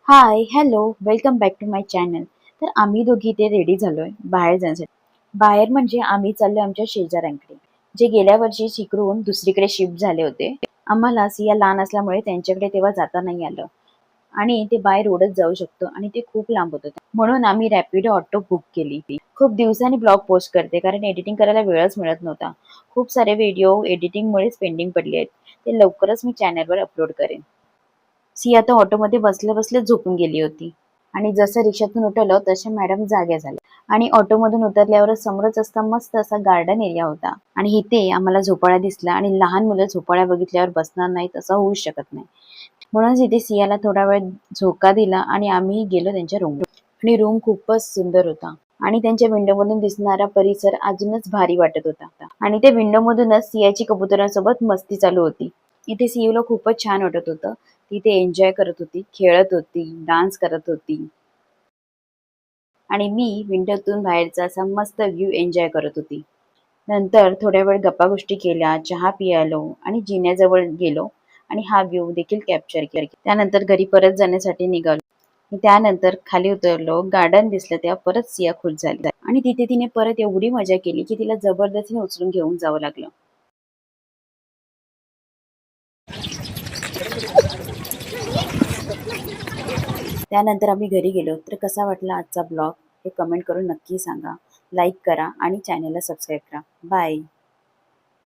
High, hello, welcome back to my channel. तर आम्ही दोघी ते रेडी झालोय बाहेर जाण्यासाठी. बाहेर म्हणजे आम्ही चाललोय आमच्या शेजाऱ्यांकडे, जे गेल्या वर्षी शिकरून दुसरीकडे शिफ्ट झाले होते. आम्हाला सिया लहान असल्यामुळे त्यांच्याकडे तेव्हा जाता नाही आलं आणि ते बाय रोडच जाऊ शकतो आणि ते खूप लांब होतं. म्हणून आम्ही रॅपिडो ऑटो बुक केली. खूप दिवसांनी ब्लॉग पोस्ट करते कारण एडिटिंग करायला वेळच मिळत नव्हता. खूप सारे व्हिडिओ एडिटिंगमुळेच पेंडिंग पडले आहेत. ते लवकरच मी चॅनलवर अपलोड करेन. सिया तर ऑटोमध्ये बसल्या बसल्या झोपून गेली होती आणि जसं रिक्षातून उठवलं तशा मॅडम जाग्या झाल्या आणि ऑटोमधून उतरल्यावर समोरच असता मस्त असा गार्डन एरिया होता आणि इथे आम्हाला झोपाळा दिसला आणि लहान मुलं झोपाळ्या बघितल्यावर बसणार नाहीत असं होऊ शकत नाही. म्हणूनच इथे सियाला थोडा वेळ झोका दिला आणि आम्ही गेलो त्यांच्या रूम आणि रूम खूपच सुंदर होता आणि त्यांच्या विंडोमधून दिसणारा परिसर अजूनच भारी वाटत होता आणि त्या विंडोमधूनच सियाची कबुतरांसोबत मस्ती चालू होती. इथे सियूला खूपच छान वाटत होतं. ती ते एन्जॉय करत होती, खेळत होती, डान्स करत होती आणि मी विंडोतून बाहेरचा असा मस्त व्ह्यू एन्जॉय करत होती. नंतर थोड्या वेळ गप्पागोष्टी केल्या, चहा पियालो आणि जिन्याजवळ गेलो आणि हा व्ह्यू देखील कॅप्चर केला. त्यानंतर घरी परत जाण्यासाठी निघालो. त्यानंतर खाली उतरलो, गार्डन दिसलं तेव्हा परत सिया खुश झाली आणि तिथे तिने परत एवढी मजा केली की तिला जबरदस्तीने उचलून घेऊन जावं लागलं. त्यानंतर आम्ही घरी गेलो. तर कसा वाटला आजचा ब्लॉग हे कमेंट करून नक्की सांगा. लाईक करा आणि चॅनलला सबस्क्राईब करा. बाय.